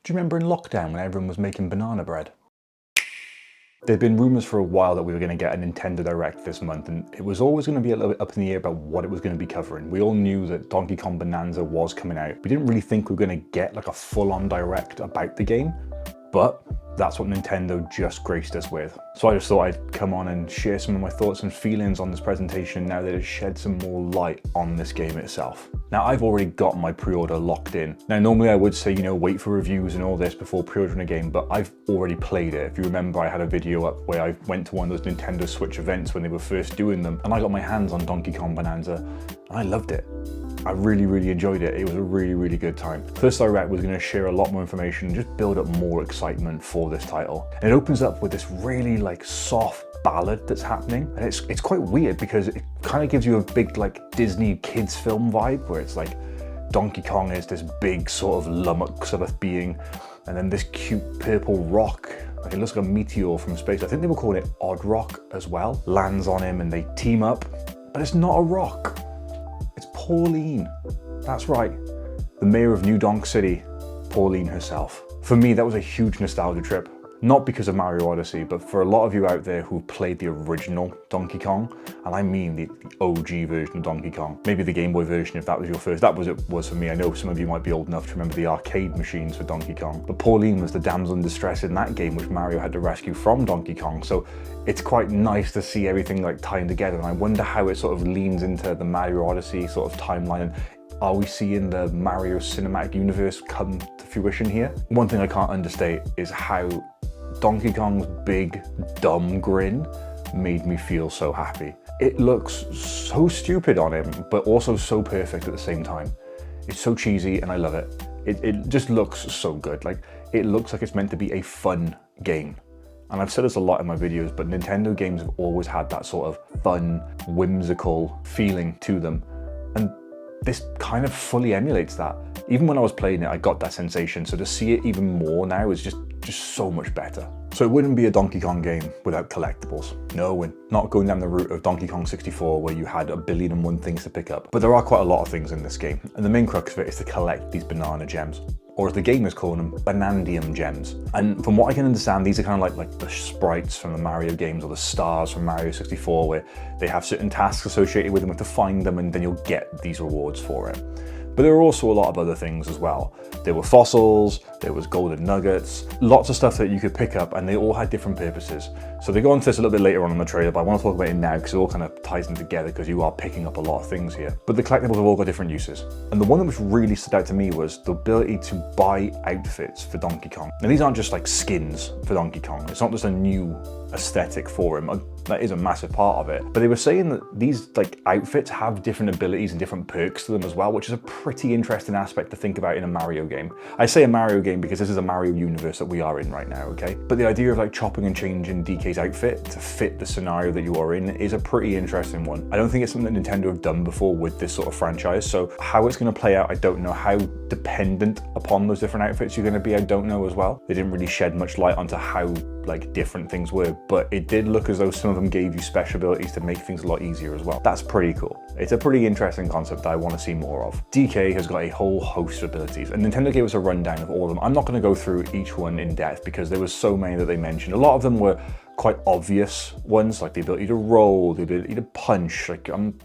Do you remember in lockdown when everyone was making banana bread? There'd been rumours for a while that we were going to get a Nintendo Direct this month, and it was always going to be a little bit up in the air about what it was going to be covering. We all knew that Donkey Kong Bananza was coming out. We didn't really think we were going to get like a full-on Direct about the game, but that's what Nintendo just graced us with. So I just thought I'd come on and share some of my thoughts and feelings on this presentation now that it's shed some more light on this game itself. Now, I've already got my pre-order locked in. Now, normally I would say, wait for reviews and all this before pre-ordering a game, but I've already played it. If you remember, I had a video up where I went to one of those Nintendo Switch events when they were first doing them, and I got my hands on Donkey Kong Bananza, and I loved it. I really enjoyed it. It was a really good time. First Direct was going to share a lot more information and just build up more excitement for this title. And it opens up with this really soft ballad that's happening, and it's quite weird because it kind of gives you a big Disney kids film vibe where it's like Donkey Kong is this big sort of lummox being, and then this cute purple rock, it looks like a meteor from space. I think they were calling it Odd Rock as well, lands on him and they team up, but it's not a rock. It's Pauline. That's right. The mayor of New Donk City, Pauline herself. For me, that was a huge nostalgia trip. Not because of Mario Odyssey, but for a lot of you out there who played the original Donkey Kong, and I mean the OG version of Donkey Kong. Maybe the Game Boy version if that was your first. That was for me. I know some of you might be old enough to remember the arcade machines for Donkey Kong. But Pauline was the damsel in distress in that game which Mario had to rescue from Donkey Kong. So it's quite nice to see everything tying together, and I wonder how it sort of leans into the Mario Odyssey sort of timeline. And are we seeing the Mario cinematic universe come to fruition here? One thing I can't understate is how Donkey Kong's big, dumb grin made me feel so happy. It looks so stupid on him, but also so perfect at the same time. It's so cheesy and I love it. It just looks so good. It looks like it's meant to be a fun game. And I've said this a lot in my videos, but Nintendo games have always had that sort of fun, whimsical feeling to them. And this kind of fully emulates that. Even when I was playing it, I got that sensation. So to see it even more now is just so much better. So it wouldn't be a Donkey Kong game without collectibles. No, we're not going down the route of Donkey Kong 64 where you had 1,000,001 things to pick up. But there are quite a lot of things in this game. And the main crux of it is to collect these banana gems. Or as the gamers call them, Banandium gems. And from what I can understand, these are kind of like the sprites from the Mario games or the stars from Mario 64 where they have certain tasks associated with them, to find them, and then you'll get these rewards for it. But there are also a lot of other things as well. There were fossils, there was golden nuggets, lots of stuff that you could pick up, and they all had different purposes. So they go into this a little bit later on in the trailer, but I want to talk about it now because it all kind of ties in together because you are picking up a lot of things here. But the collectibles have all got different uses. And the one that was really stood out to me was the ability to buy outfits for Donkey Kong. Now these aren't just skins for Donkey Kong. It's not just a new aesthetic for him. That is a massive part of it. But they were saying that these outfits have different abilities and different perks to them as well, which is a pretty interesting aspect to think about in a Mario game. I say a Mario game because this is a Mario universe that we are in right now, okay? But the idea of chopping and changing DK's outfit to fit the scenario that you are in is a pretty interesting one. I don't think it's something that Nintendo have done before with this sort of franchise, so how it's going to play out, I don't know. How dependent upon those different outfits you're going to be, I don't know as well. They didn't really shed much light onto how different things were, but it did look as though some of them gave you special abilities to make things a lot easier as well. That's pretty cool. It's a pretty interesting concept that I want to see more of. DK has got a whole host of abilities, and Nintendo gave us a rundown of all of them. I'm not going to go through each one in depth because there was so many that they mentioned. A lot of them were quite obvious ones, like the ability to roll, the ability to punch,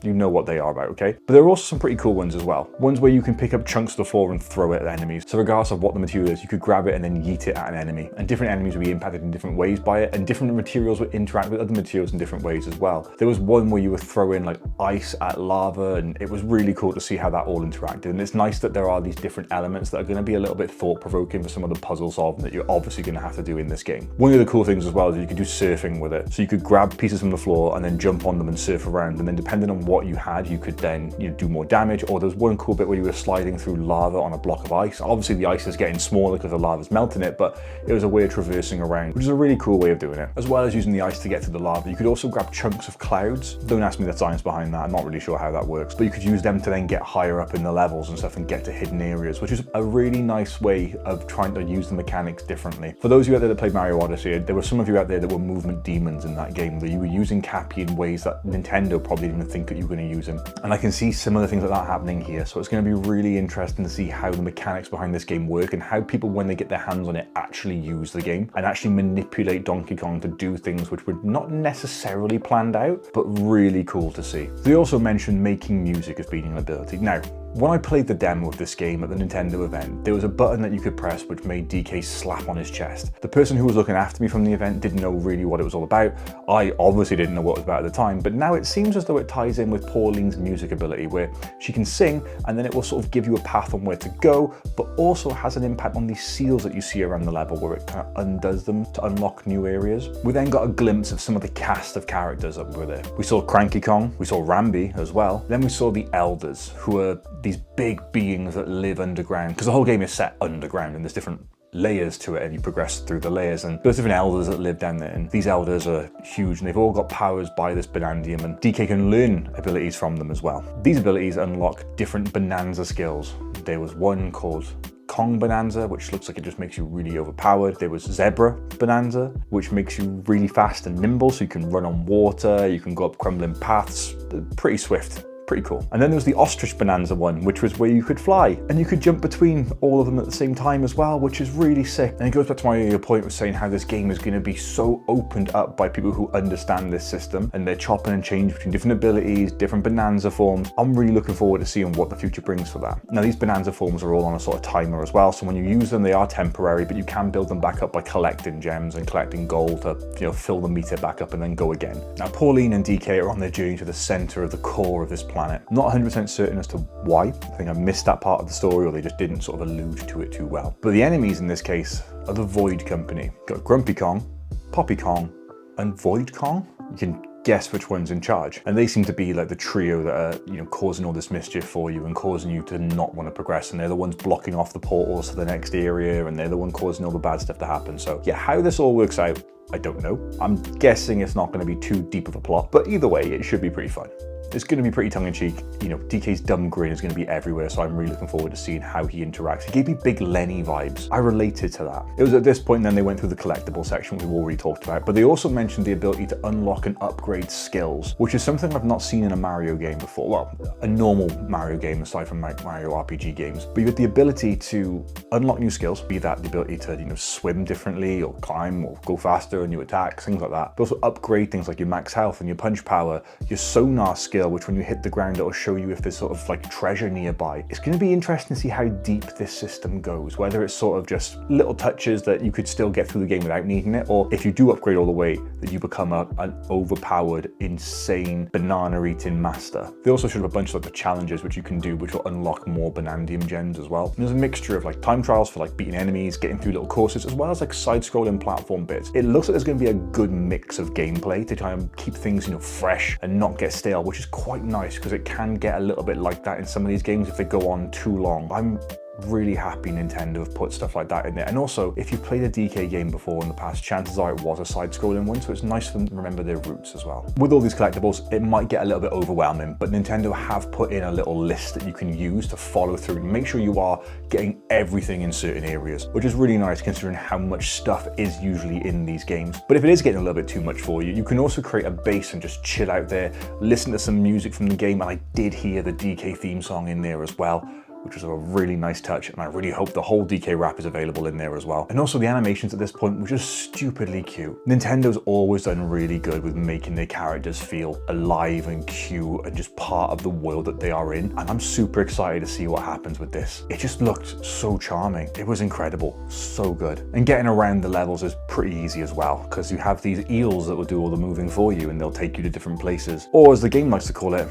you know what they are about, okay? But there are also some pretty cool ones as well. Ones where you can pick up chunks of the floor and throw it at enemies. So regardless of what the material is, you could grab it and then yeet it at an enemy. And different enemies will be impacted in different ways by it, and different materials will interact with other materials in different ways as well. There was one where you were throwing ice at lava, and it was really cool to see how that all interacted. And it's nice that there are these different elements that are going to be a little bit thought-provoking for some of the puzzle solving that you're obviously going to have to do in this game. One of the cool things as well is that you could do surfing with it. So you could grab pieces from the floor and then jump on them and surf around, and then depending on what you had, you could then do more damage. Or there's one cool bit where you were sliding through lava on a block of ice. Obviously the ice is getting smaller because the lava's melting it, but it was a way of traversing around, which is a really cool way of doing it. As well as using the ice to get to the lava, you could also grab chunks of clouds. Don't ask me the science behind that, I'm not really sure how that works, but you could use them to then get higher up in the levels and stuff and get to hidden areas, which is a really nice way of trying to use the mechanics differently. For those of you out there that played Mario Odyssey, there were some of you out there that were movement demons in that game, that you were using Cappy in ways that Nintendo probably didn't even think that you were going to use him. And I can see similar things like that happening here, so it's going to be really interesting to see how the mechanics behind this game work and how people, when they get their hands on it, actually use the game and actually manipulate Donkey Kong to do things which were not necessarily planned out, but really cool to see. They also mentioned making music as being an ability. Now, when I played the demo of this game at the Nintendo event, there was a button that you could press which made DK slap on his chest. The person who was looking after me from the event didn't know really what it was all about. I obviously didn't know what it was about at the time, but now it seems as though it ties in with Pauline's music ability, where she can sing and then it will sort of give you a path on where to go, but also has an impact on these seals that you see around the level where it kind of undoes them to unlock new areas. We then got a glimpse of some of the cast of characters that were there. We saw Cranky Kong, we saw Rambi as well. Then we saw the Elders, who are these big beings that live underground, because the whole game is set underground and there's different layers to it and you progress through the layers, and there's different elders that live down there, and these elders are huge and they've all got powers by this Banandium, and DK can learn abilities from them as well. These abilities unlock different Bananza skills. There was one called Kong Bananza, which looks like it just makes you really overpowered. There was Zebra Bananza, which makes you really fast and nimble, so you can run on water, you can go up crumbling paths, pretty swift. Pretty cool. And then there was the Ostrich Bananza one, which was where you could fly and you could jump between all of them at the same time as well, which is really sick. And it goes back to my earlier point with saying how this game is going to be so opened up by people who understand this system, and they're chopping and changing between different abilities, different Bananza forms. I'm really looking forward to seeing what the future brings for that. Now, these Bananza forms are all on a sort of timer as well, so when you use them, they are temporary, but you can build them back up by collecting gems and collecting gold to, you know, fill the meter back up and then go again. Now, Pauline and DK are on their journey to the center of the core of this planet. I'm not 100% certain as to why. I think I missed that part of the story, or they just didn't sort of allude to it too well. But the enemies in this case are the Void Company. Got Grumpy Kong, Poppy Kong, and Void Kong. You can guess which one's in charge. And they seem to be like the trio that are, you know, causing all this mischief for you and causing you to not want to progress. And they're the ones blocking off the portals to the next area, and they're the one causing all the bad stuff to happen. So yeah, how this all works out, I don't know. I'm guessing it's not going to be too deep of a plot, but either way, it should be pretty fun. It's going to be pretty tongue-in-cheek. You know, DK's dumb grin is going to be everywhere, so I'm really looking forward to seeing how he interacts. He gave me big Lenny vibes. I related to that. It was at this point then they went through the collectible section we've already talked about, but they also mentioned the ability to unlock and upgrade skills, which is something I've not seen in a Mario game before. Well, a normal Mario game aside from Mario RPG games. But you have the ability to unlock new skills, be that the ability to, you know, swim differently or climb or go faster or new attacks, things like that. But also upgrade things like your max health and your punch power, your sonar skill, which when you hit the ground, it'll show you if there's sort of like treasure nearby. It's going to be interesting to see how deep this system goes, whether it's sort of just little touches that you could still get through the game without needing it, or if you do upgrade all the way, that you become an overpowered, insane banana-eating master. They also showed a bunch of like the challenges which you can do, which will unlock more Banandium gems as well. And there's a mixture of like time trials for like beating enemies, getting through little courses, as well as like side-scrolling platform bits. It looks like there's going to be a good mix of gameplay to try and keep things, you know, fresh and not get stale, which is quite nice because it can get a little bit like that in some of these games if they go on too long. I'm really happy Nintendo have put stuff like that in there. And also, if you've played a DK game before in the past, chances are it was a side-scrolling one, so it's nice for them to remember their roots as well. With all these collectibles, it might get a little bit overwhelming, but Nintendo have put in a little list that you can use to follow through and make sure you are getting everything in certain areas, which is really nice considering how much stuff is usually in these games. But if it is getting a little bit too much for you, you can also create a base and just chill out there, listen to some music from the game, and I did hear the DK theme song in there as well, which was a really nice touch, and I really hope the whole DK rap is available in there as well. And also the animations at this point were just stupidly cute. Nintendo's always done really good with making their characters feel alive and cute and just part of the world that they are in, and I'm super excited to see what happens with this. It just looked so charming. It was incredible, so good. And getting around the levels is pretty easy as well, because you have these eels that will do all the moving for you and they'll take you to different places, or as the game likes to call it,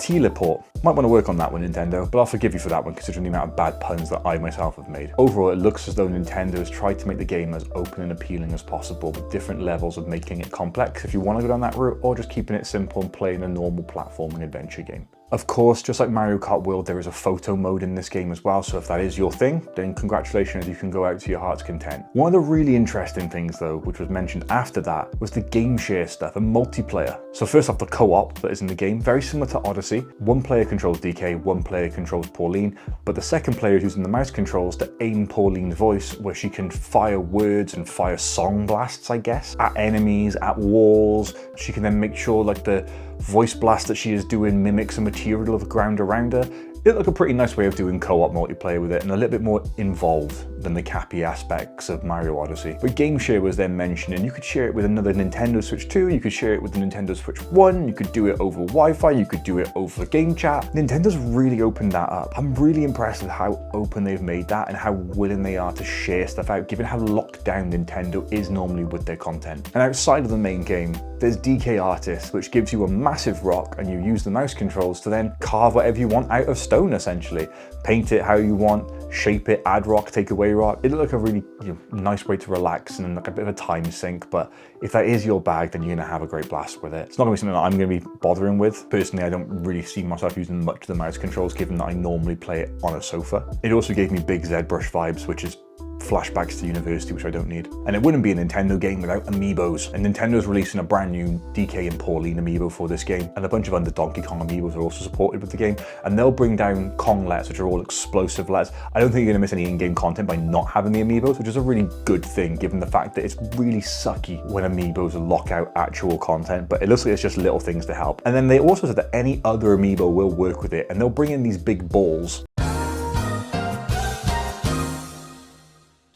teleport. Might want to work on that one, Nintendo, but I'll forgive you for that one considering the amount of bad puns that I myself have made. Overall, it looks as though Nintendo has tried to make the game as open and appealing as possible, with different levels of making it complex if you want to go down that route, or just keeping it simple and playing a normal platforming adventure game. Of course, just like Mario Kart World, there is a photo mode in this game as well, so if that is your thing, then congratulations, you can go out to your heart's content. One of the really interesting things though, which was mentioned after that, was the game share stuff and multiplayer. So first off, the co-op that is in the game, very similar to Odyssey. One player controls DK, one player controls Pauline, but the second player is using the mouse controls to aim Pauline's voice, where she can fire words and fire song blasts, I guess, at enemies, at walls. She can then make sure like the voice blast that she is doing mimics a material of the ground around her. It looked like a pretty nice way of doing co-op multiplayer with it, and a little bit more involved than the cappy aspects of Mario Odyssey. But game share was then mentioned, and you could share it with another Nintendo Switch 2, you could share it with the Nintendo Switch 1, you could do it over Wi-Fi, you could do it over game chat. Nintendo's really opened that up. I'm really impressed with how open they've made that and how willing they are to share stuff out, given how locked down Nintendo is normally with their content. And outside of the main game, there's DK Artist, which gives you a massive rock, and you use the mouse controls to then carve whatever you want out of stone, essentially. Paint it how you want, shape it, add rock, take away rock. It looked like a really nice way to relax and like a bit of a time sink, but if that is your bag, then you're gonna have a great blast with it. It's not gonna be something that I'm gonna be bothering with. Personally, I don't really see myself using much of the mouse controls, given that I normally play it on a sofa. It also gave me big ZBrush vibes, which is flashbacks to university, which I don't need. And it wouldn't be a Nintendo game without amiibos. And Nintendo's releasing a brand new DK and Pauline amiibo for this game, and a bunch of other Donkey Kong amiibos are also supported with the game. And they'll bring down Kong lets, which are all explosive lets. I don't think you're gonna miss any in-game content by not having the amiibos, which is a really good thing, given the fact that it's really sucky when amiibos lock out actual content, but it looks like it's just little things to help. And then they also said that any other amiibo will work with it, and they'll bring in these big balls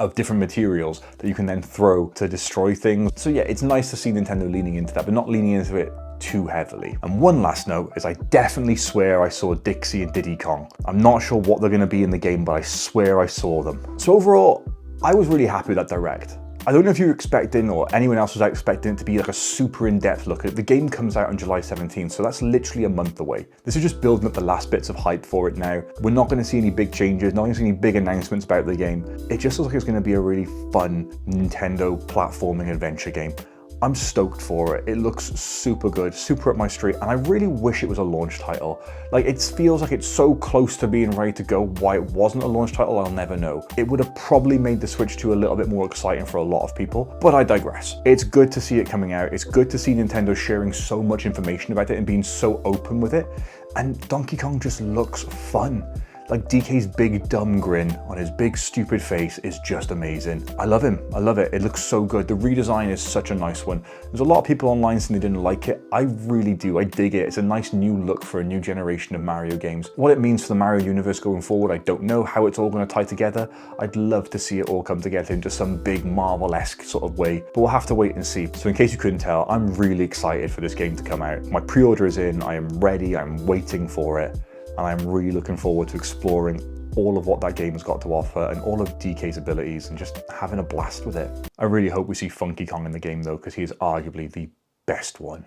of different materials that you can then throw to destroy things. So yeah, it's nice to see Nintendo leaning into that, but not leaning into it too heavily. And one last note is I definitely swear I saw Dixie and Diddy Kong. I'm not sure what they're gonna be in the game, but I swear I saw them. So overall, I was really happy with that Direct. I don't know if you were expecting, or anyone else was expecting it to be like a super in-depth look at it. The game comes out on July 17th, so that's literally a month away. This is just building up the last bits of hype for it now. We're not going to see any big changes, not going to see any big announcements about the game. It just looks like it's going to be a really fun Nintendo platforming adventure game. I'm stoked for it. It looks super good, super up my street, and I really wish it was a launch title. Like, it feels like it's so close to being ready to go. Why it wasn't a launch title, I'll never know. It would have probably made the Switch 2 a little bit more exciting for a lot of people, but I digress. It's good to see it coming out. It's good to see Nintendo sharing so much information about it and being so open with it. And Donkey Kong just looks fun. Like, DK's big dumb grin on his big stupid face is just amazing. I love him, I love it. It looks so good. The redesign is such a nice one. There's a lot of people online saying they didn't like it. I really do, I dig it. It's a nice new look for a new generation of Mario games. What it means for the Mario universe going forward, I don't know how it's all gonna tie together. I'd love to see it all come together into some big Marvel-esque sort of way, but we'll have to wait and see. So in case you couldn't tell, I'm really excited for this game to come out. My pre-order is in, I am ready, I'm waiting for it. And I'm really looking forward to exploring all of what that game has got to offer and all of DK's abilities and just having a blast with it. I really hope we see Funky Kong in the game though, because he is arguably the best one.